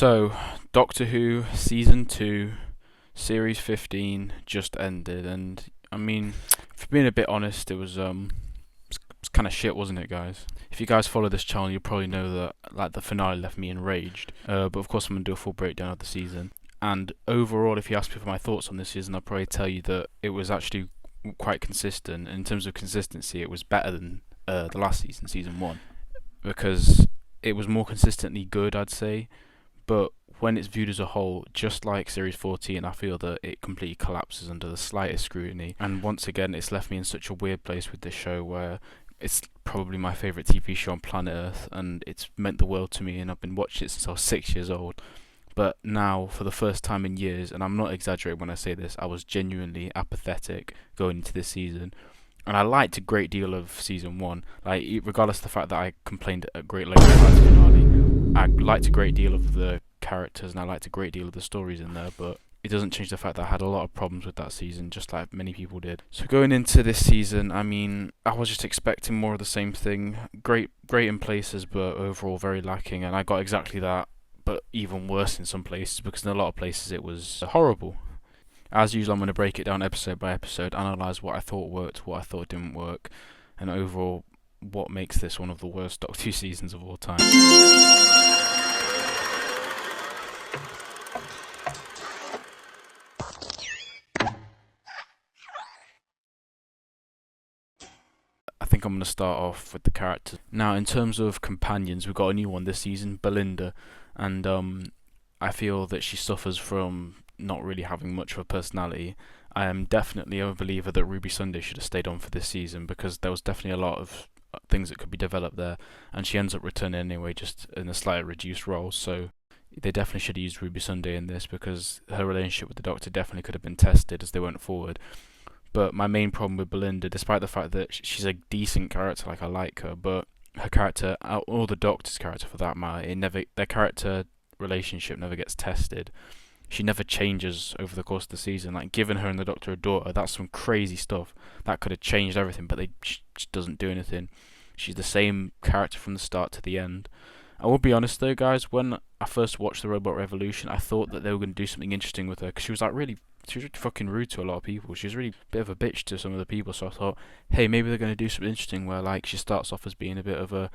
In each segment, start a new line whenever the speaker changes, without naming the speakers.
So, Doctor Who Season 2, Series 15 just ended, and I mean, for being a bit honest, it's kind of shit, wasn't it, guys? If you guys follow this channel, you'll probably know that like the finale left me enraged. But of course, I'm gonna do a full breakdown of the season. And overall, if you ask me for my thoughts on this season, I'll probably tell you that it was actually quite consistent. In terms of consistency, it was better than the last season, season one, because it was more consistently good, I'd say. But when it's viewed as a whole, just like Series 14, I feel that it completely collapses under the slightest scrutiny. And once again, it's left me in such a weird place with this show where it's probably my favourite TV show on planet Earth, and it's meant the world to me, and I've been watching it since I was 6 years old. But now, for the first time in years, and I'm not exaggerating when I say this, I was genuinely apathetic going into this season. And I liked a great deal of season one, like regardless of the fact that I complained at great length about the finale. I liked a great deal of the characters, and I liked a great deal of the stories in there, but it doesn't change the fact that I had a lot of problems with that season, just like many people did. So going into this season, I mean, I was just expecting more of the same thing. Great in places, but overall very lacking, and I got exactly that, but even worse in some places, because in a lot of places it was horrible. As usual, I'm going to break it down episode by episode, analyse what I thought worked, what I thought didn't work, and overall, what makes this one of the worst Doctor Who seasons of all time. I think I'm going to start off with the characters. Now, in terms of companions, we've got a new one this season, Belinda, and I feel that she suffers from not really having much of a personality. I am definitely a believer that Ruby Sunday should have stayed on for this season, because there was definitely a lot of things that could be developed there, and she ends up returning anyway, just in a slightly reduced role. So they definitely should have used Ruby Sunday in this, because her relationship with the Doctor definitely could have been tested as they went forward. But my main problem with Belinda, despite the fact that she's a decent character, like I like her, but her character, or the Doctor's character for that matter, their character relationship never gets tested. She never changes over the course of the season. Like, giving her and the Doctor a daughter, that's some crazy stuff. That could have changed everything, but she just doesn't do anything. She's the same character from the start to the end. I will be honest though, guys, when I first watched the Robot Revolution, I thought that they were going to do something interesting with her, because she was really fucking rude to a lot of people. She was really a bit of a bitch to some of the people, so I thought, hey, maybe they're going to do something interesting where, like, she starts off as being a bit of a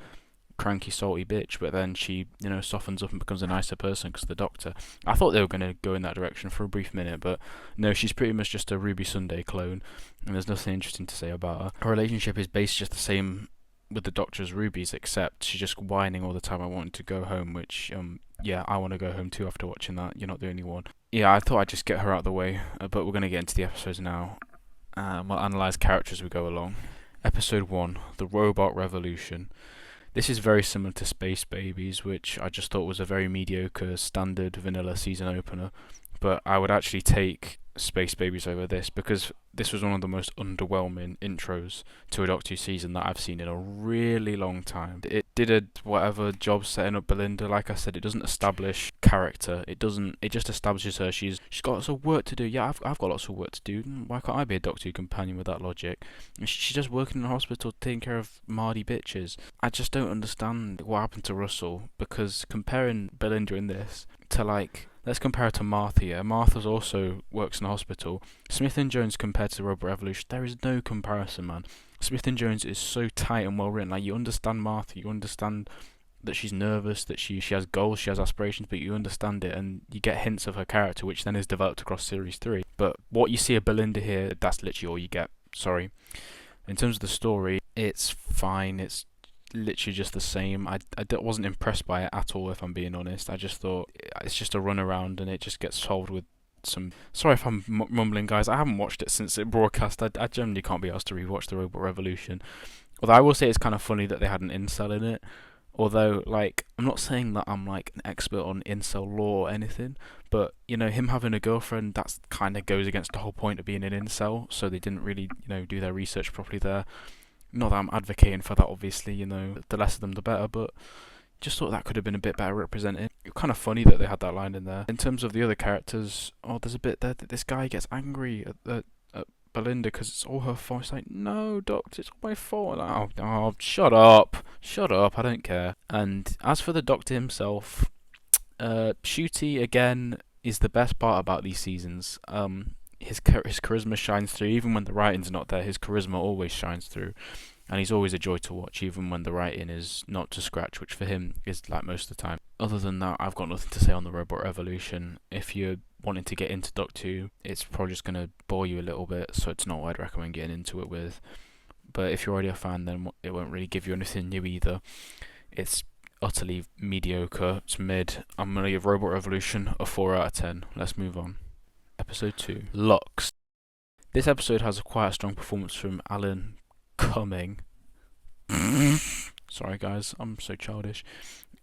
cranky, salty bitch, but then she, softens up and becomes a nicer person because of the Doctor. I thought they were going to go in that direction for a brief minute, but no, she's pretty much just a Ruby Sunday clone, and there's nothing interesting to say about her. Her relationship is based just the same with the Doctor as Ruby's, except she's just whining all the time, I wanted to go home, which, yeah, I want to go home too after watching that. You're not the only one. Yeah, I thought I'd just get her out of the way, but we're going to get into the episodes now. We'll analyse characters as we go along. Episode 1, The Robot Revolution. This is very similar to Space Babies, which I just thought was a very mediocre, standard, vanilla season opener. But I would actually take Space Babies over this, because this was one of the most underwhelming intros to a Doctor Who season that I've seen in a really long time. It did a whatever job setting up Belinda. Like I said, it doesn't establish character. It just establishes her. She's got lots of work to do. Yeah, I've got lots of work to do. Why can't I be a Doctor Who companion with that logic? She's just working in a hospital, taking care of Mardy bitches. I just don't understand what happened to Russell, because comparing Belinda in this to, like, let's compare her to Martha here. Martha's also works in a hospital. Smith and Jones compared to the Robot Revolution, there is no comparison, man. Smith and Jones is so tight and well written. Like, you understand Martha, you understand that she's nervous, that she has goals, she has aspirations, but you understand it, and you get hints of her character, which then is developed across Series 3. But what you see of Belinda here, that's literally all you get. Sorry. In terms of the story, it's fine. It's literally just the same. I wasn't impressed by it at all, if I'm being honest. I just thought it's just a run around, and it just gets solved with some... Sorry if I'm mumbling, guys. I haven't watched it since it broadcast. I generally can't be asked to rewatch The Robot Revolution. Although I will say it's kind of funny that they had an incel in it. Although, like, I'm not saying that I'm, like, an expert on incel law or anything, but, him having a girlfriend, that's kind of goes against the whole point of being an incel, so they didn't really, do their research properly there. Not that I'm advocating for that, obviously, the less of them the better, but just thought that could have been a bit better represented. It's kind of funny that they had that line in there. In terms of the other characters, there's a bit there that this guy gets angry at Belinda because it's all her fault. It's like, no, Doctor, it's all my fault. Like, oh, shut up, I don't care. And as for the Doctor himself, Shooty again is the best part about these seasons. His charisma shines through even when the writing's not there. His charisma always shines through, and he's always a joy to watch, even when the writing is not to scratch, which for him is like most of the time. Other than that, I've got nothing to say on the Robot Revolution. If you're wanting to get into Doctor Who, it's probably just going to bore you a little bit, so it's not what I'd recommend getting into it with. But if you're already a fan, then it won't really give you anything new either. It's utterly mediocre. It's mid. I'm going to give Robot Revolution a 4 out of 10. Let's move on. Episode 2, Lux. This episode has quite a strong performance from Alan Cumming. Sorry guys, I'm so childish.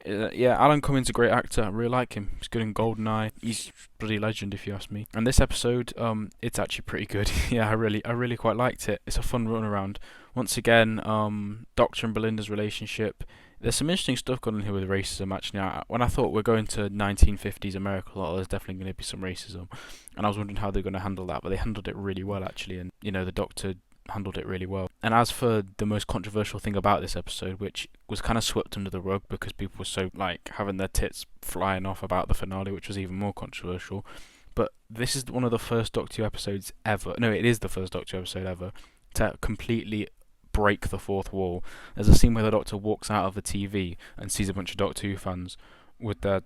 Yeah, Alan Cumming's a great actor. I really like him. He's good in GoldenEye. He's a bloody legend if you ask me. And this episode, it's actually pretty good. Yeah, I really quite liked it. It's a fun run around. Once again, Doctor and Belinda's relationship. There's some interesting stuff going on here with racism. Actually, when I thought we're going to 1950s America, there's definitely going to be some racism, and I was wondering how they're going to handle that. But they handled it really well, actually, and the Doctor handled it really well. And as for the most controversial thing about this episode, which was kind of swept under the rug because people were so having their tits flying off about the finale, which was even more controversial. But this is one of the first Doctor Who episodes ever. No, it is the first Doctor Who episode ever to completely break the fourth wall. There's a scene where the Doctor walks out of the TV and sees a bunch of Doctor Who fans with their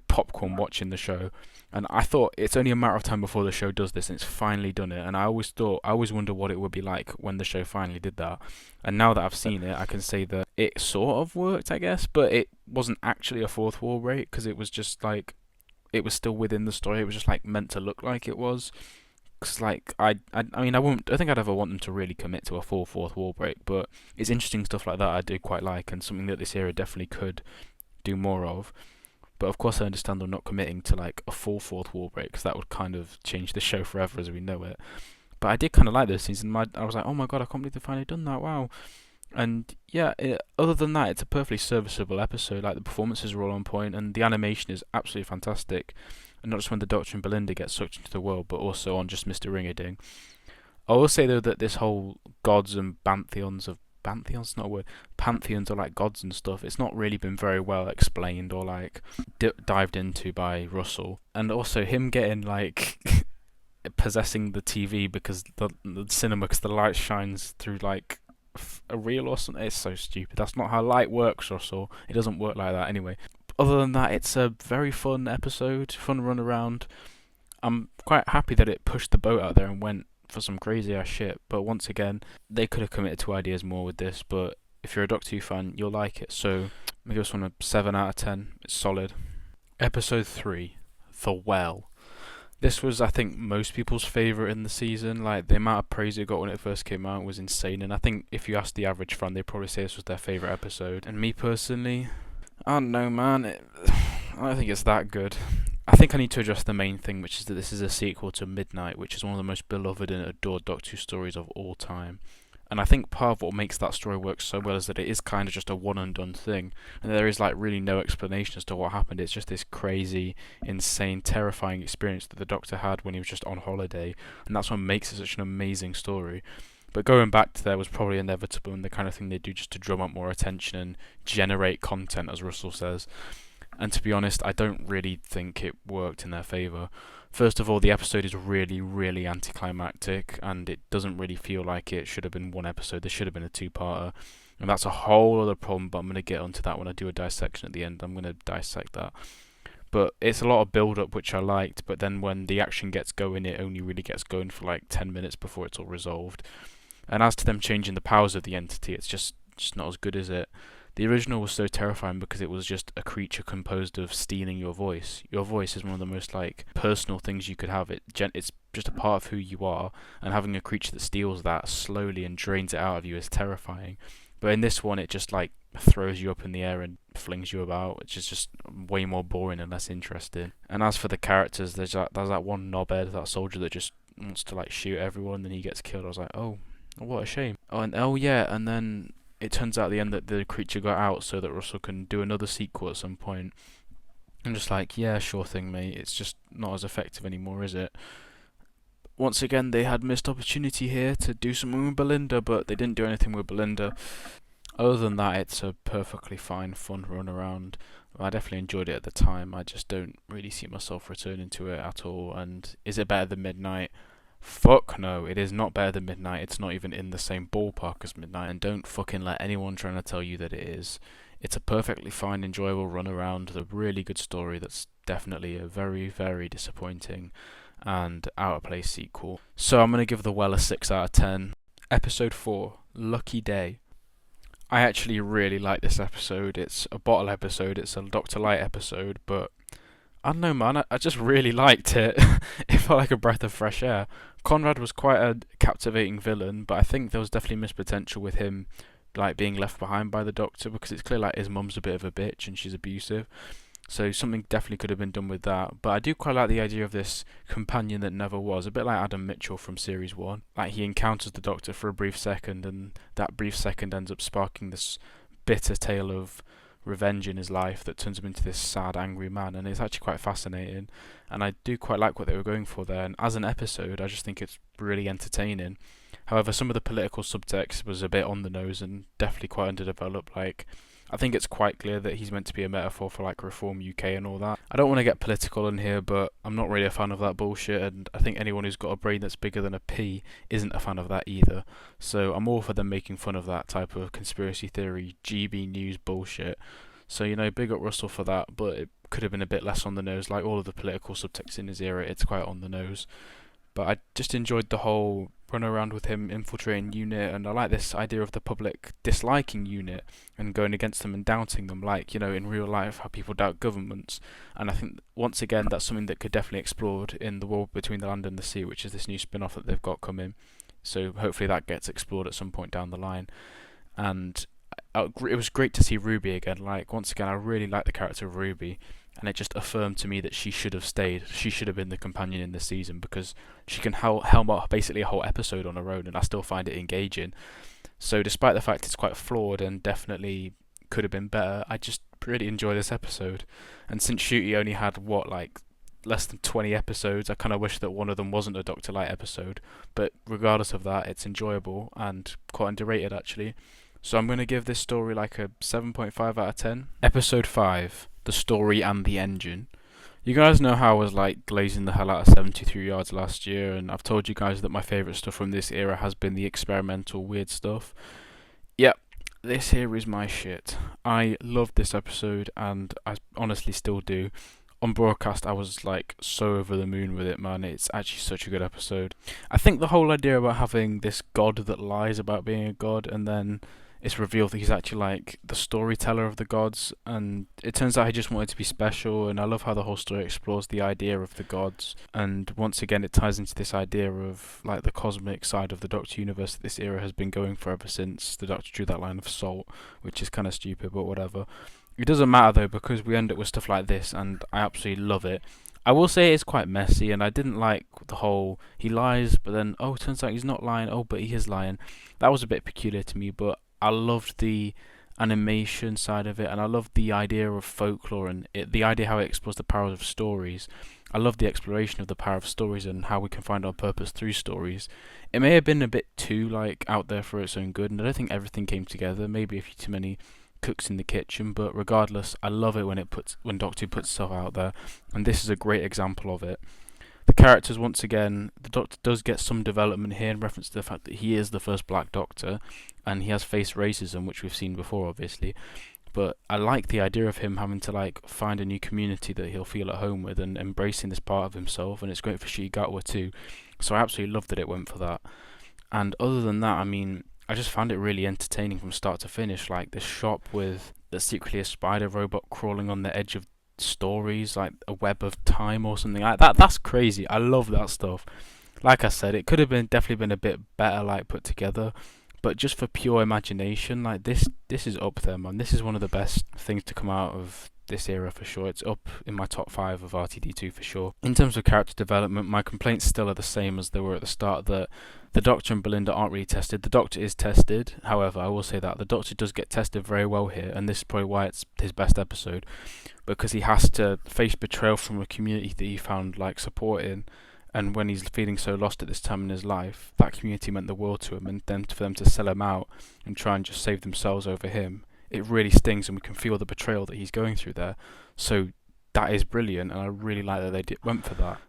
popcorn watching the show, and I thought it's only a matter of time before the show does this, and it's finally done it. And I always wonder what it would be like when the show finally did that. And now that I've seen it, I can say that it sort of worked, I guess, but it wasn't actually a fourth wall break because it was just it was still within the story. It was just meant to look like it was. Cause I don't think I'd ever want them to really commit to a full fourth wall break, but it's interesting stuff like that I do quite like, and something that this era definitely could do more of. But of course I understand them not committing to a full fourth wall break, because that would kind of change the show forever as we know it. But I did kind of like this season. I was like, oh my god, I can't believe they've finally done that, wow. And yeah, other than that, it's a perfectly serviceable episode. The performances are all on point, and the animation is absolutely fantastic. And not just when the Doctor and Belinda get sucked into the world, but also on just Mr. Ring-a-Ding. I will say though that this whole gods and pantheons not a word, pantheons are gods and stuff, it's not really been very well explained or dived into by Russell. And also him getting possessing the TV because the cinema, because the light shines through a reel or something. It's so stupid. That's not how light works, Russell. It doesn't work like that anyway. Other than that, it's a very fun episode, fun run around. I'm quite happy that it pushed the boat out there and went for some crazy ass shit. But once again, they could have committed to ideas more with this. But if you're a Doctor Who fan, you'll like it. So I'm gonna give this one a 7 out of 10. It's solid. Episode 3, The Well. This was, I think, most people's favourite in the season. The amount of praise it got when it first came out was insane. And I think if you ask the average fan, they'd probably say this was their favourite episode. And me personally, I don't know, man. I don't think it's that good. I think I need to address the main thing, which is that this is a sequel to Midnight, which is one of the most beloved and adored Doctor Who stories of all time. And I think part of what makes that story work so well is that it is kind of just a one and done thing, and there is really no explanation as to what happened. It's just this crazy, insane, terrifying experience that the Doctor had when he was just on holiday, and that's what makes it such an amazing story. But going back to there was probably inevitable, and the kind of thing they do just to drum up more attention and generate content, as Russell says. And to be honest, I don't really think it worked in their favour. First of all, the episode is really anticlimactic, and it doesn't really feel like it should have been one episode. There should have been a two-parter, and that's a whole other problem, but I'm going to get onto that when I do a dissection at the end. I'm going to dissect that. But it's a lot of build-up, which I liked, but then when the action gets going, it only really gets going for 10 minutes before it's all resolved. And as to them changing the powers of the entity, it's just not as good, is it? The original was so terrifying because it was just a creature composed of stealing your voice. Your voice is one of the most personal things you could have. It's just a part of who you are, and having a creature that steals that slowly and drains it out of you is terrifying. But in this one, it just throws you up in the air and flings you about, which is just way more boring and less interesting. And as for the characters, there's that one knobhead, that soldier that just wants to shoot everyone, and then he gets killed. I was like, oh, what a shame. And then it turns out at the end that the creature got out so that Russell can do another sequel at some point. I'm just yeah, sure thing, mate. It's just not as effective anymore, is it? Once again, they had missed opportunity here to do something with Belinda, but they didn't do anything with Belinda. Other than that, it's a perfectly fine, fun run around. I definitely enjoyed it at the time. I just don't really see myself returning to it at all. And is it better than Midnight? Fuck no, it is not better than Midnight. It's not even in the same ballpark as Midnight. And don't fucking let anyone trying to tell you that it is. It's a perfectly fine, enjoyable run around. A really good story that's definitely a very, very disappointing and out of place sequel. So I'm going to give The Well a 6 out of 10. Episode 4, Lucky Day. I actually really like this episode. It's a bottle episode, it's a Dr. Light episode, but I don't know, man. I just really liked it. It felt like a breath of fresh air. Conrad was quite a captivating villain, but I think there was definitely missed potential with him, like being left behind by the Doctor, because it's clear like his mum's a bit of a bitch and she's abusive. So something definitely could have been done with that. But I do quite like the idea of this companion that never was, a bit like Adam Mitchell from Series 1. Like he encounters the Doctor for a brief second, and that brief second ends up sparking this bitter tale of revenge in his life that turns him into this sad, angry man. And it's actually quite fascinating. And I do quite like what they were going for there. And as an episode, I just think it's really entertaining. However, some of the political subtext was a bit on the nose and definitely quite underdeveloped. Like, I think it's quite clear that he's meant to be a metaphor for like Reform UK and all that. I don't want to get political in here, but I'm not really a fan of that bullshit, and I think anyone who's got a brain that's bigger than a pea isn't a fan of that either. So I'm all for them making fun of that type of conspiracy theory, GB News bullshit. So, you know, big up Russell for that, but it could have been a bit less on the nose. Like all of the political subtext in his era, it's quite on the nose. But I just enjoyed the whole run around with him infiltrating UNIT, and I like this idea of the public disliking UNIT and going against them and doubting them, like, you know, in real life, how people doubt governments. And I think, once again, that's something that could definitely explored in The War Between the Land and the Sea, which is this new spin-off that they've got coming. So hopefully that gets explored at some point down the line. And it was great to see Ruby again. Like, once again, I really like the character of Ruby, and it just affirmed to me that she should have stayed. She should have been the companion in this season, because she can helm up basically a whole episode on her own, and I still find it engaging. So despite the fact it's quite flawed and definitely could have been better, I just really enjoy this episode. And since Shooty only had, what, like less than 20 episodes, I kind of wish that one of them wasn't a Dr. Light episode. But regardless of that, it's enjoyable and quite underrated actually. So I'm going to give this story like a 7.5 out of 10. Episode 5, The Story and the Engine. You guys know how I was like glazing the hell out of 73 Yards last year, and I've told you guys that my favourite stuff from this era has been the experimental weird stuff. Yep, this here is my shit. I loved this episode, and I honestly still do. On broadcast, I was like so over the moon with it, man. It's actually such a good episode. I think the whole idea about having this god that lies about being a god, and then it's revealed that he's actually like the storyteller of the gods, and it turns out he just wanted to be special. And I love how the whole story explores the idea of the gods, and once again it ties into this idea of like the cosmic side of the Doctor universe that this era has been going for ever since the Doctor drew that line of salt, which is kind of stupid, but whatever. It doesn't matter though, because we end up with stuff like this, and I absolutely love it. I will say it's quite messy, and I didn't like the whole he lies, but then oh, it turns out he's not lying. Oh, but he is lying. That was a bit peculiar to me, but I loved the animation side of it, and I loved the idea of folklore and the idea how it explores the power of stories. I love the exploration of the power of stories and how we can find our purpose through stories. It may have been a bit too like out there for its own good, and I don't think everything came together. Maybe a few too many cooks in the kitchen, but regardless, I love it when Doctor Who puts itself out there, and this is a great example of it. The characters, once again, the Doctor does get some development here in reference to the fact that he is the first Black Doctor, and he has faced racism, which we've seen before, obviously. But I like the idea of him having to like find a new community that he'll feel at home with, and embracing this part of himself. And it's great for Shigatwa too. So I absolutely love that it went for that. And other than that, I mean, I just found it really entertaining from start to finish. Like this shop with the secretly a spider robot crawling on the edge of stories, like a web of time or something like that. That's crazy. I love that stuff. Like I said, it could have been definitely been a bit better, like put together. But just for pure imagination, like this is up there, man. This is one of the best things to come out of this era for sure. It's up in my top 5 of RTD2 for sure. In terms of character development, my complaints still are the same as they were at the start, that the Doctor and Belinda aren't really tested. The Doctor is tested, however, I will say that the Doctor does get tested very well here, and this is probably why it's his best episode, because he has to face betrayal from a community that he found like supporting. And when he's feeling so lost at this time in his life, that community meant the world to him, and then for them to sell him out and try and just save themselves over him, it really stings, and we can feel the betrayal that he's going through there. So that is brilliant, and I really like that went for that.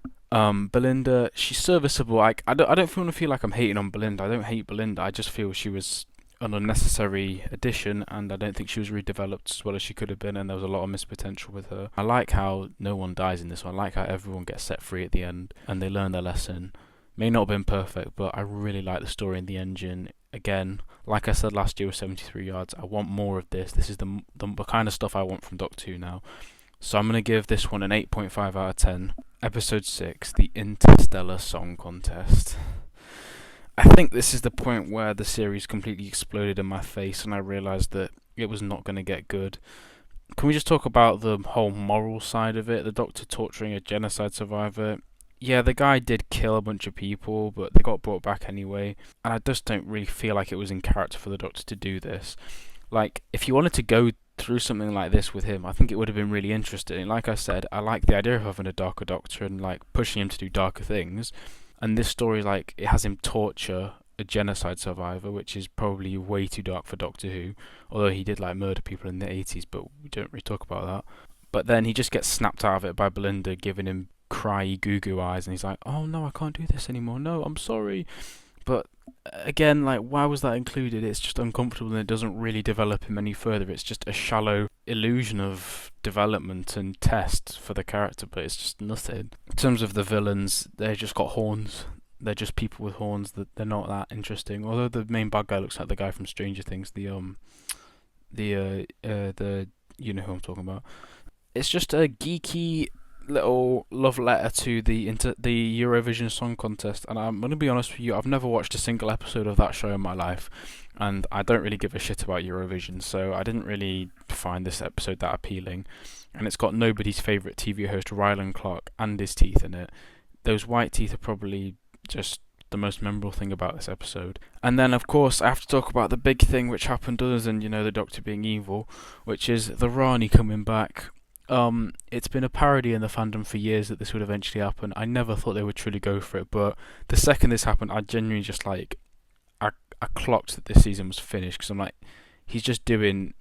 Belinda, she's serviceable. I don't want to feel like I'm hating on Belinda. I don't hate Belinda. I just feel she was an unnecessary addition, and I don't think she was redeveloped as well as she could have been, and there was a lot of missed potential with her. I like how no one dies in this one. I like how everyone gets set free at the end, and they learn their lesson. May not have been perfect, but I really like the story and the engine. Again, like I said last year with 73 Yards, I want more of this. This is the kind of stuff I want from Doctor Who now. So I'm going to give this one an 8.5 out of 10. Episode 6, the Interstellar Song Contest. I think this is the point where the series completely exploded in my face and I realised that it was not going to get good. Can we just talk about the whole moral side of it? The Doctor torturing a genocide survivor. Yeah, the guy did kill a bunch of people, but they got brought back anyway. And I just don't really feel like it was in character for the Doctor to do this. Like, if you wanted to go through something like this with him, I think it would have been really interesting. Like I said, I like the idea of having a darker Doctor and like pushing him to do darker things. And this story, like, it has him torture a genocide survivor, which is probably way too dark for Doctor Who. Although he did like murder people in the 80s, but we don't really talk about that. But then he just gets snapped out of it by Belinda, giving him cryy goo eyes, and he's like, "Oh no, I can't do this anymore. No, I'm sorry." But again, like, why was that included? It's just uncomfortable and it doesn't really develop him any further. It's just a shallow illusion of development and test for the character, but it's just nothing. In terms of the villains, they've just got horns. They're just people with horns. That they're not that interesting. Although the main bad guy looks like the guy from Stranger Things. The you know who I'm talking about. It's just a geeky little love letter to the Eurovision Song Contest, and I'm gonna be honest with you, I've never watched a single episode of that show in my life, and I don't really give a shit about Eurovision, so I didn't really find this episode that appealing. And it's got nobody's favourite TV host Rylan Clark and his teeth in it. Those white teeth are probably just the most memorable thing about this episode. And then of course I have to talk about the big thing which happened other than, you know, the Doctor being evil, which is the Rani coming back. It's been a parody in the fandom for years that this would eventually happen. I never thought they would truly go for it, but the second this happened, I genuinely just like, I clocked that this season was finished, because I'm like, he's just doing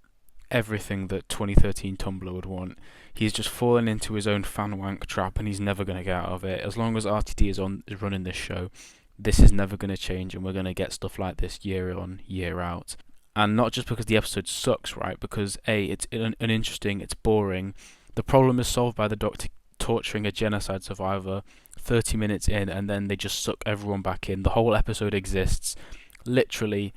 everything that 2013 Tumblr would want. He's just fallen into his own fan wank trap, and he's never going to get out of it. As long as RTD is running this show, this is never going to change, and we're going to get stuff like this year on, year out. And not just because the episode sucks, right? Because A, it's uninteresting, it's boring. The problem is solved by the Doctor torturing a genocide survivor 30 minutes in, and then they just suck everyone back in. The whole episode exists literally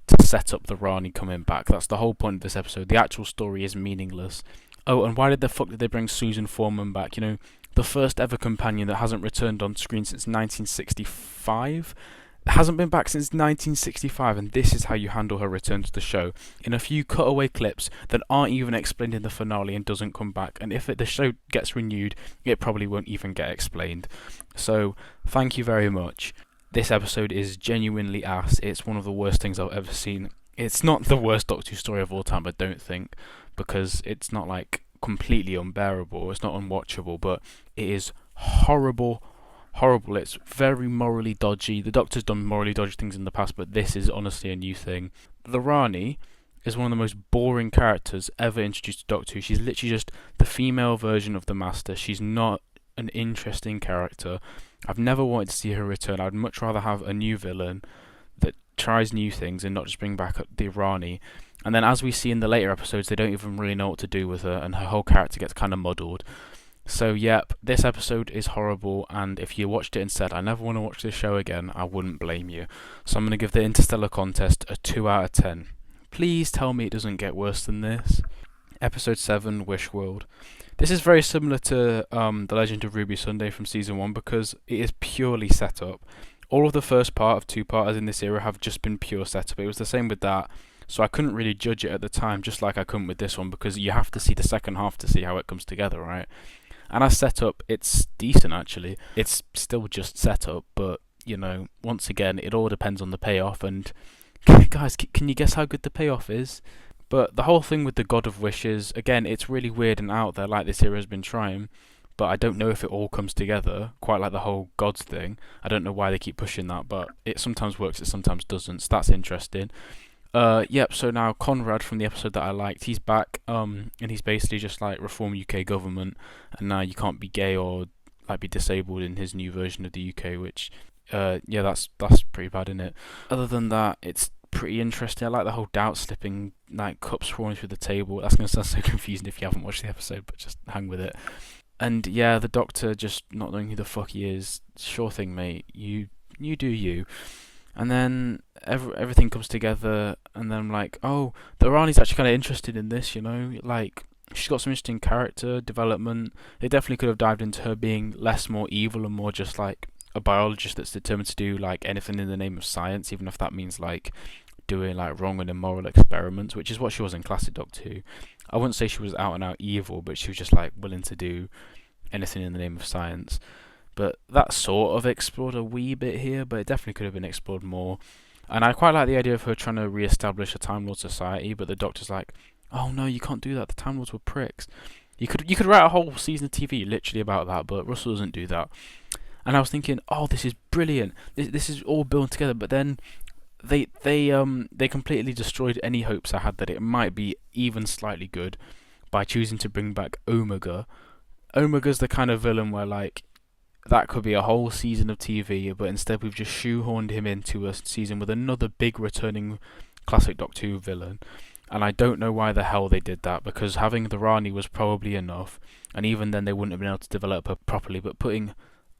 to set up the Rani coming back. That's the whole point of this episode. The actual story is meaningless. Oh, and why did they bring Susan Foreman back? You know, the first ever companion that hasn't returned on screen since 1965? Hasn't been back since 1965, and this is how you handle her return to the show, in a few cutaway clips that aren't even explained in the finale and doesn't come back. And if the show gets renewed, it probably won't even get explained. So thank you very much. This episode is genuinely ass. It's one of the worst things I've ever seen. It's not the worst Doctor Who story of all time, I don't think, because it's not like completely unbearable, it's not unwatchable, but it is horrible. It's very morally dodgy. The Doctor's done morally dodgy things in the past, but this is honestly a new thing. The Rani is one of the most boring characters ever introduced to Doctor Who. She's literally just the female version of the Master. She's not an interesting character. I've never wanted to see her return. I'd much rather have a new villain that tries new things and not just bring back the Rani. And then as we see in the later episodes, they don't even really know what to do with her, and her whole character gets kind of muddled. So yep, this episode is horrible, and if you watched it and said, "I never want to watch this show again," I wouldn't blame you. So I'm going to give the Interstellar Contest a 2 out of 10. Please tell me it doesn't get worse than this. Episode 7, Wish World. This is very similar to The Legend of Ruby Sunday from Season 1 because it is purely set up. All of the first part of two-parters in this era have just been pure setup. It was the same with that, so I couldn't really judge it at the time, just like I couldn't with this one, because you have to see the second half to see how it comes together, right? And as set up, it's decent actually. It's still just set up, but, you know, once again, it all depends on the payoff, and guys, can you guess how good the payoff is? But the whole thing with the God of Wishes, again, it's really weird and out there, like this era has been trying, but I don't know if it all comes together, quite like the whole gods thing. I don't know why they keep pushing that, but it sometimes works, it sometimes doesn't, so that's interesting. Yep. So now Conrad from the episode that I liked, he's back. And he's basically just like reform UK government, and now you can't be gay or like be disabled in his new version of the UK. Which, yeah, that's pretty bad, isn't it? Other than that, it's pretty interesting. I like the whole doubt slipping, like cups falling through the table. That's gonna sound so confusing if you haven't watched the episode, but just hang with it. And yeah, the Doctor just not knowing who the fuck he is. Sure thing, mate. You do you. And then everything comes together, and then I'm like, oh, the Rani's actually kind of interested in this, you know? Like, she's got some interesting character development. They definitely could have dived into her being less more evil and more just like a biologist that's determined to do like anything in the name of science, even if that means like doing like wrong and immoral experiments, which is what she was in classic Doctor Who. I wouldn't say she was out and out evil, but she was just like willing to do anything in the name of science. But that sort of explored a wee bit here, but it definitely could have been explored more. And I quite like the idea of her trying to re-establish a Time Lord society, but the Doctor's like, oh no, you can't do that. The Time Lords were pricks. You could write a whole season of TV literally about that, but Russell doesn't do that. And I was thinking, oh, this is brilliant. This is all built together. But then they completely destroyed any hopes I had that it might be even slightly good by choosing to bring back Omega. Omega's the kind of villain where like that could be a whole season of TV, but instead we've just shoehorned him into a season with another big returning classic Doctor Who villain. And I don't know why the hell they did that, because having the Rani was probably enough, and even then they wouldn't have been able to develop her properly, but putting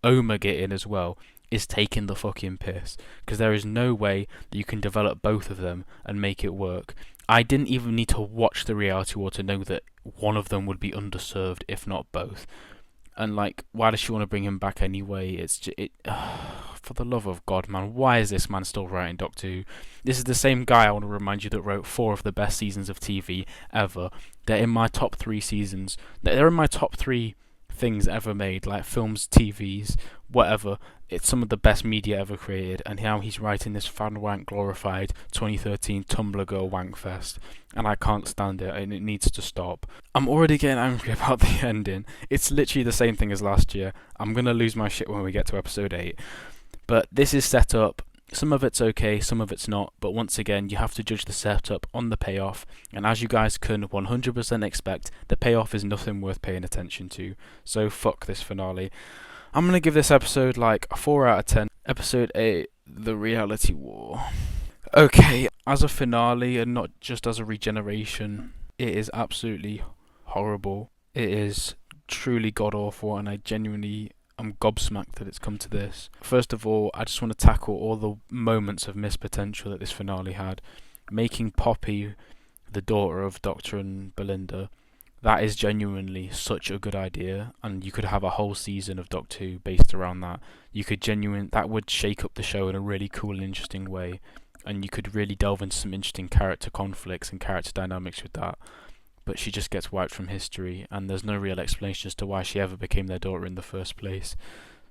Omega in as well is taking the fucking piss, because there is no way that you can develop both of them and make it work. I didn't even need to watch the reality war to know that one of them would be underserved, if not both. And like, why does she want to bring him back anyway? It's just, for the love of God, man, why is this man still writing Doctor Who? This is the same guy, I want to remind you, that wrote 4 of the best seasons of TV ever. They're in my top 3 seasons. They're in my top 3 things ever made, like films, TVs, whatever. It's some of the best media ever created, and now he's writing this fan wank glorified 2013 Tumblr girl wank fest, and I can't stand it, and it needs to stop. I'm already getting angry about the ending. It's literally the same thing as last year. I'm gonna lose my shit when we get to episode 8. But this is set up. Some of it's okay, some of it's not, but once again, you have to judge the setup on the payoff, and as you guys can 100% expect, the payoff is nothing worth paying attention to. So fuck this finale. I'm gonna give this episode like a 4 out of 10. Episode 8, The Reality War. Okay, as a finale and not just as a regeneration, it is absolutely horrible. It is truly god awful, and I genuinely am gobsmacked that it's come to this. First of all, I just want to tackle all the moments of missed potential that this finale had. Making Poppy the daughter of Doctor and Belinda, that is genuinely such a good idea, and you could have a whole season of Doctor Who based around that. That would shake up the show in a really cool and interesting way, and you could really delve into some interesting character conflicts and character dynamics with that. But she just gets wiped from history, and there's no real explanation as to why she ever became their daughter in the first place.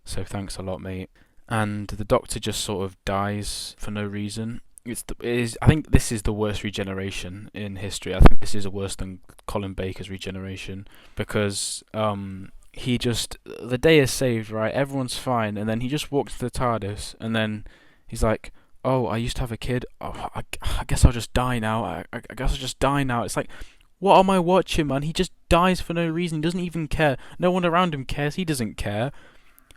So thanks a lot, mate. And the Doctor just sort of dies for no reason. I think this is the worst regeneration in history. I think this is worse than Colin Baker's regeneration, because the day is saved, right? Everyone's fine, and then he just walks to the TARDIS, and then he's like, oh, I used to have a kid. Oh, I guess I'll just die now. I guess I'll just die now. It's like, what am I watching, man? He just dies for no reason. He doesn't even care. No one around him cares. He doesn't care.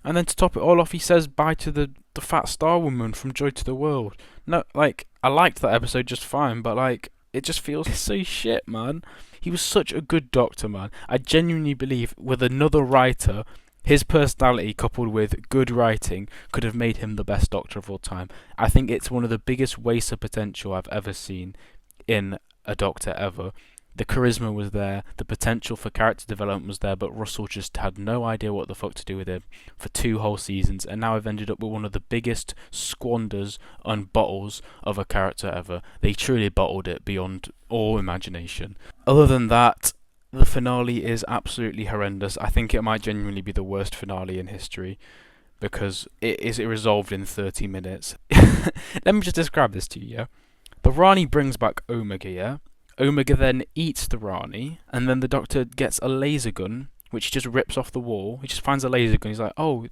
And then to top it all off, he says bye to the fat star woman from Joy to the World. No, like, I liked that episode just fine, but like, it just feels so shit, man. He was such a good Doctor, man. I genuinely believe with another writer, his personality coupled with good writing could have made him the best Doctor of all time. I think it's one of the biggest wastes of potential I've ever seen in a Doctor ever. The charisma was there, the potential for character development was there, but Russell just had no idea what the fuck to do with him for 2 whole seasons, and now I've ended up with one of the biggest squanders and bottles of a character ever. They truly bottled it beyond all imagination. Other than that, the finale is absolutely horrendous. I think it might genuinely be the worst finale in history, because it is resolved in 30 minutes. Let me just describe this to you, yeah? The Rani brings back Omega, yeah? Omega then eats the Rani, and then the Doctor gets a laser gun, which he just rips off the wall. He just finds a laser gun. He's like, oh,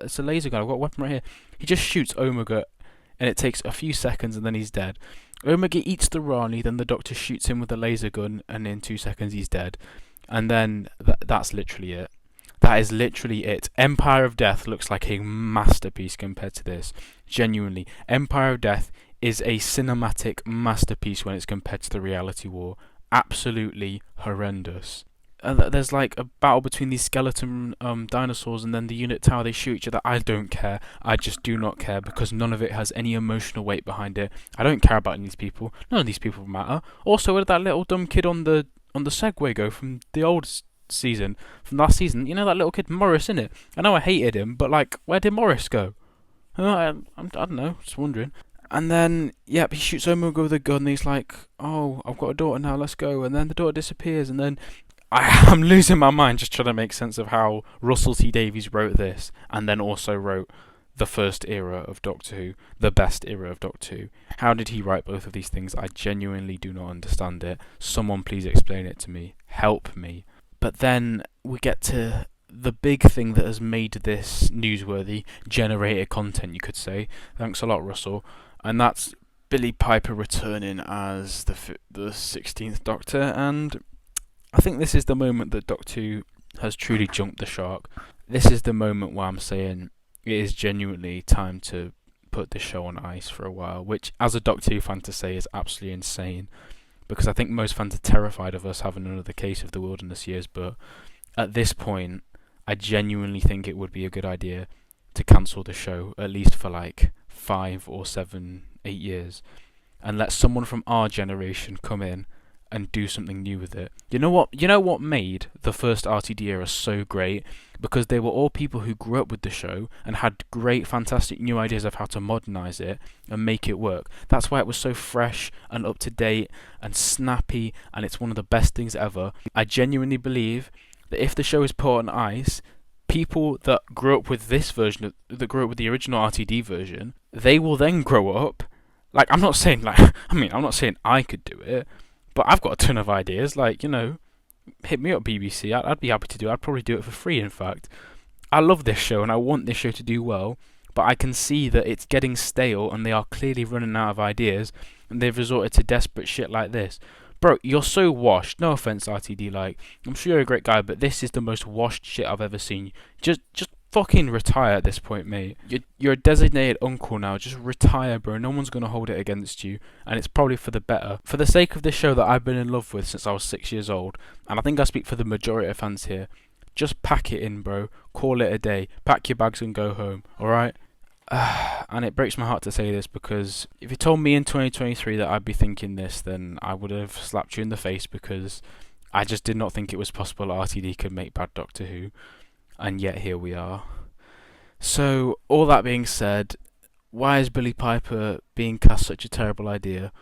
it's a laser gun. I've got a weapon right here. He just shoots Omega, and it takes a few seconds, and then he's dead. Omega eats the Rani, then the Doctor shoots him with a laser gun, and in 2 seconds he's dead. And then that's literally it. That is literally it. Empire of Death looks like a masterpiece compared to this. Genuinely. Empire of Death is a cinematic masterpiece when it's compared to the reality war. Absolutely horrendous. There's like a battle between these skeleton dinosaurs and then the unit tower. They shoot each other. I don't care. I just do not care because none of it has any emotional weight behind it. I don't care about any of these people. None of these people matter. Also, where did that little dumb kid on the Segway go from the old season, from last season? You know that little kid Morris, innit? I know I hated him, but like, where did Morris go? I don't know. Just wondering. And then, yep, he shoots Omega with a gun. And he's like, "Oh, I've got a daughter now. Let's go." And then the daughter disappears. And then I'm losing my mind just trying to make sense of how Russell T Davies wrote this, and then also wrote the first era of Doctor Who, the best era of Doctor Who. How did he write both of these things? I genuinely do not understand it. Someone please explain it to me. Help me. But then we get to the big thing that has made this newsworthy, generated content, you could say. Thanks a lot, Russell. And that's Billie Piper returning as the 16th Doctor, and I think this is the moment that Doctor Who has truly jumped the shark. This is the moment where I'm saying it is genuinely time to put this show on ice for a while, which, as a Doctor Who fan to say, is absolutely insane, because I think most fans are terrified of us having another case of the Wilderness Years, but at this point, I genuinely think it would be a good idea to cancel the show, at least for like 5 or 7, 8 years, and let someone from our generation come in and do something new with it. You know what made the first RTD era so great? Because they were all people who grew up with the show and had great, fantastic new ideas of how to modernise it and make it work. That's why it was so fresh and up to date and snappy, and it's one of the best things ever. I genuinely believe that if the show is put on ice, people that grew up with this version, that grew up with the original RTD version, they will then grow up. Like, I'm not saying I could do it, but I've got a ton of ideas. Like, hit me up, BBC. I'd be happy to do it. I'd probably do it for free, in fact. I love this show and I want this show to do well, but I can see that it's getting stale and they are clearly running out of ideas, and they've resorted to desperate shit like this. Bro, you're so washed. No offense, RTD. Like, I'm sure you're a great guy, but this is the most washed shit I've ever seen. Just fucking retire at this point, mate. You're a designated uncle now. Just retire, bro. No one's gonna hold it against you, and it's probably for the better. For the sake of this show that I've been in love with since I was 6 years old, and I think I speak for the majority of fans here, just pack it in, bro. Call it a day. Pack your bags and go home, alright? And it breaks my heart to say this, because if you told me in 2023 that I'd be thinking this, then I would have slapped you in the face, because I just did not think it was possible RTD could make bad Doctor Who. And yet here we are. So, all that being said, why is Billie Piper being cast such a terrible idea?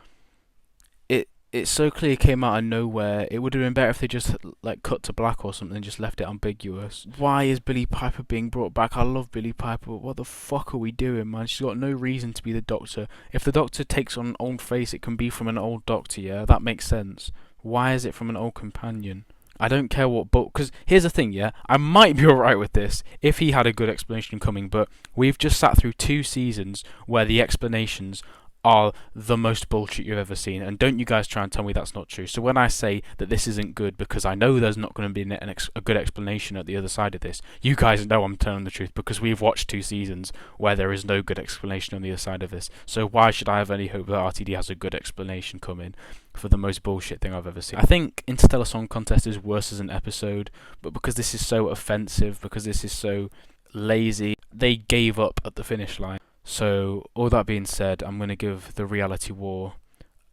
It so clearly came out of nowhere. It would have been better if they just like cut to black or something, just left it ambiguous. Why is Billie Piper being brought back? I love Billie Piper. What the fuck are we doing, man? She's got no reason to be the Doctor. If the Doctor takes on an old face, it can be from an old Doctor, yeah? That makes sense. Why is it from an old companion? I don't care what book, because here's the thing, yeah, I might be alright with this if he had a good explanation coming, but we've just sat through 2 seasons where the explanations are the most bullshit you've ever seen, and don't you guys try and tell me that's not true. So when I say that this isn't good because I know there's not going to be a good explanation at the other side of this, you guys know I'm telling the truth, because we've watched 2 seasons where there is no good explanation on the other side of this. So why should I have any hope that RTD has a good explanation coming for the most bullshit thing I've ever seen? I think Interstellar Song Contest is worse as an episode, but because this is so offensive, because this is so lazy, they gave up at the finish line. So, all that being said, I'm going to give The Reality War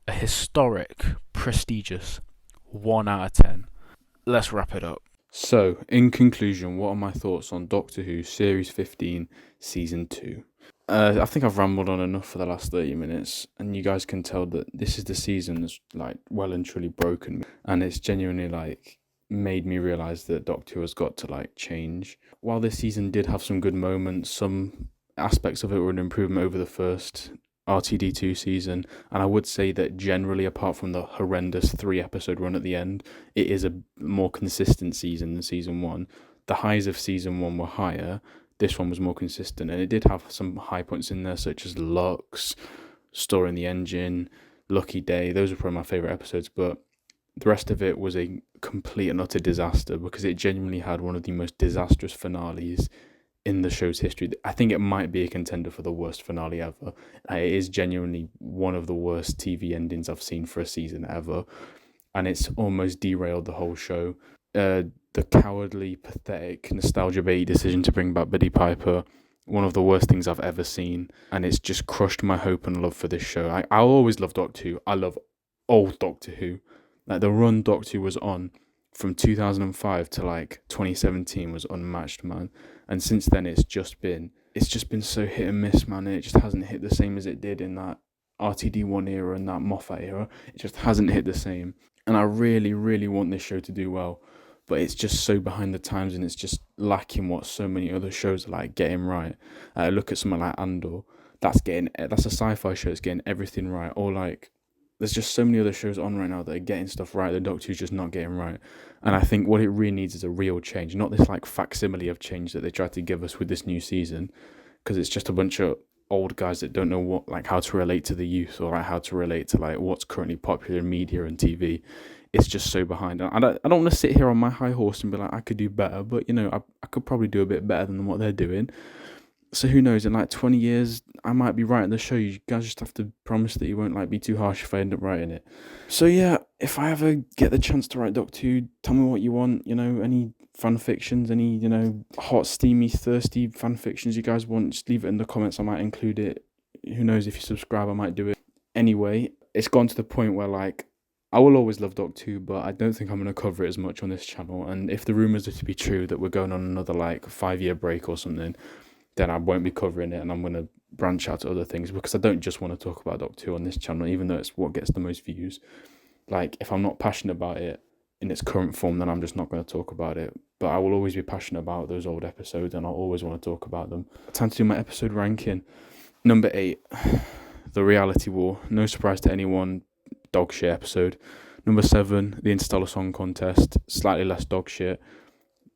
a historic, prestigious 1 out of 10. Let's wrap it up. So, in conclusion, what are my thoughts on Doctor Who Series 15, Season 2? I think I've rambled on enough for the last 30 minutes, and you guys can tell that this is the season that's, like, well and truly broken me, and it's genuinely, like, made me realise that Doctor Who has got to, like, change. While this season did have some good moments, some aspects of it were an improvement over the first RTD2 season, and I would say that generally, apart from the horrendous 3-episode run at the end, it is a more consistent season than Season 1. The highs of Season 1 were higher, this one was more consistent, and it did have some high points in there, such as Lux, storing the engine, Lucky Day. Those are probably my favourite episodes, but the rest of it was a complete and utter disaster because it genuinely had one of the most disastrous finales in the show's history. I think it might be a contender for the worst finale ever. It is genuinely one of the worst TV endings I've seen for a season ever, and it's almost derailed the whole show. The cowardly, pathetic, nostalgia bait decision to bring back Billy Piper, one of the worst things I've ever seen, and it's just crushed my hope and love for this show. I'll always love Doctor Who. I love old Doctor Who. Like the run Doctor Who was on from 2005 to like 2017 was unmatched, man. And since then it's just been so hit and miss, man. It just hasn't hit the same as it did in that RTD1 era and that Moffat era. It just hasn't hit the same. And I really, really want this show to do well, but it's just so behind the times and it's just lacking what so many other shows are like getting right. Look at something like Andor. That's a sci-fi show that's getting everything right. Or like, there's just so many other shows on right now that are getting stuff right. The Doctor Who's just not getting right. And I think what it really needs is a real change, not this like facsimile of change that they tried to give us with this new season, because it's just a bunch of old guys that don't know what, like, how to relate to the youth or like how to relate to like what's currently popular in media and TV. It's just so behind. I don't want to sit here on my high horse and be like, I could do better, but you know, I could probably do a bit better than what they're doing. So who knows, in like 20 years, I might be writing the show. You guys just have to promise that you won't like be too harsh if I end up writing it. So yeah, if I ever get the chance to write Doctor Who, tell me what you want, you know, any fan fictions, any, you know, hot, steamy, thirsty fan fictions you guys want, just leave it in the comments. I might include it. Who knows, if you subscribe, I might do it. Anyway, it's gone to the point where like, I will always love Doctor Who, but I don't think I'm going to cover it as much on this channel. And if the rumours are to be true that we're going on another like 5-year break or something, then I won't be covering it and I'm going to branch out to other things, because I don't just want to talk about Doctor Who on this channel, even though it's what gets the most views. Like, if I'm not passionate about it in its current form, then I'm just not going to talk about it. But I will always be passionate about those old episodes and I'll always want to talk about them. Time to do my episode ranking. Number 8, The Reality War. No surprise to anyone, dog shit episode. Number 7, The Interstellar Song Contest. Slightly less dog shit.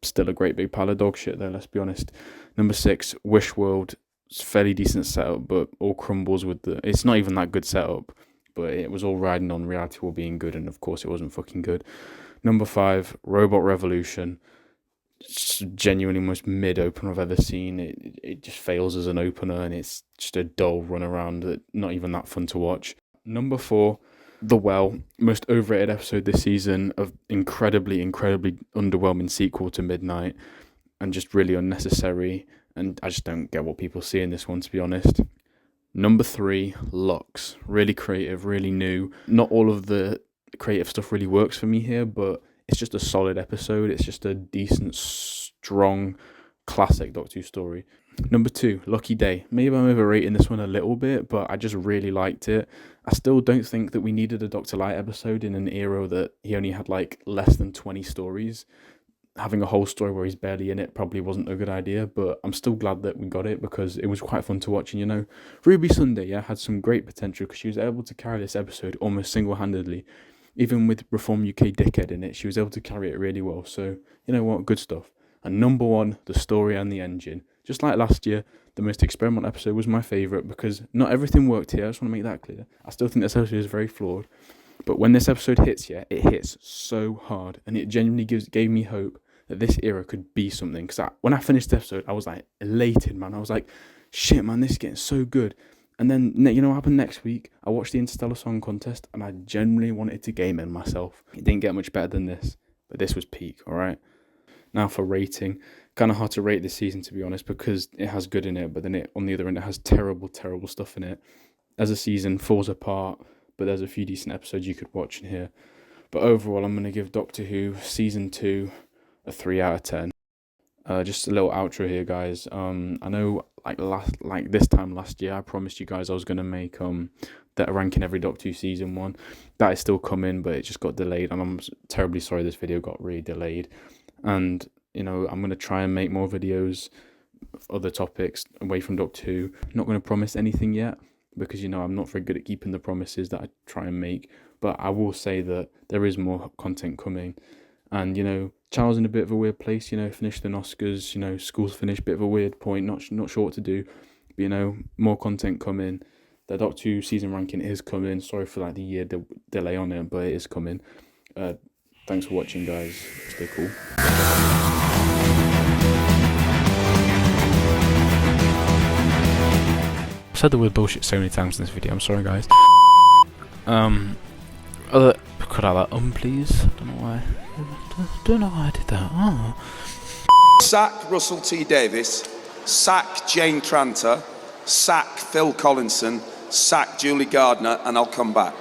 Still a great big pile of dog shit though, let's be honest. Number 6, Wish World. It's fairly decent setup, but all crumbles with it's not even that good setup, but it was all riding on Reality War being good, and of course it wasn't fucking good. Number 5, Robot Revolution. It's genuinely most mid opener I've ever seen. It just fails as an opener, and it's just a dull run around that not even that fun to watch. Number 4, The Well, most overrated episode this season, of incredibly underwhelming sequel to Midnight, and just really unnecessary, and I just don't get what people see in this one, to be honest. Number 3, Lux. Really creative, really new. Not all of the creative stuff really works for me here, but it's just a solid episode. It's just a decent, strong, classic Doctor Who story. Number 2, Lucky Day. Maybe I'm overrating this one a little bit, but I just really liked it. I still don't think that we needed a Dr. Light episode in an era that he only had like less than 20 stories. Having a whole story where he's barely in it probably wasn't a good idea, but I'm still glad that we got it because it was quite fun to watch. And you know, Ruby Sunday, had some great potential because she was able to carry this episode almost single-handedly. Even with Reform UK Dickhead in it, she was able to carry it really well. So, you know what, good stuff. And number 1, the story and the engine. Just like last year, the most experimental episode was my favourite because not everything worked here. I just want to make that clear. I still think this episode is very flawed. But when this episode hits, it hits so hard. And it genuinely gave me hope that this era could be something. Because when I finished the episode, I was like elated, man. I was like, shit, man, this is getting so good. And then, you know what happened next week? I watched the Interstellar Song Contest and I genuinely wanted to game in myself. It didn't get much better than this. But this was peak, alright? Now for rating. Kind of hard to rate this season, to be honest, because it has good in it, but then on the other end, it has terrible stuff in it. As a season, falls apart, but there's a few decent episodes you could watch in here. But overall, I'm going to give Doctor Who Season 2 a 3 out of 10. Just a little outro here, guys. I know, this time last year, I promised you guys I was going to make that ranking every Doctor Who Season 1. That is still coming, but it just got delayed, and I'm terribly sorry this video got really delayed. And you know, I'm going to try and make more videos of other topics away from Doctor Who. I'm not going to promise anything yet because, you know, I'm not very good at keeping the promises that I try and make. But I will say that there is more content coming. And, you know, channel's in a bit of a weird place, you know, finished an Oscars, you know, school's finished, bit of a weird point, not sure what to do. But, you know, more content coming. The Doctor Who season ranking is coming. Sorry for like the year delay on it, but it is coming. Thanks for watching, guys. Stay cool. I've said the word bullshit so many times in this video. I'm sorry, guys. Cut out that please. Don't know why. Don't know why I did that.
Sack Russell T Davies. Sack Jane Tranter. Sack Phil Collinson. Sack Julie Gardner, and I'll come back.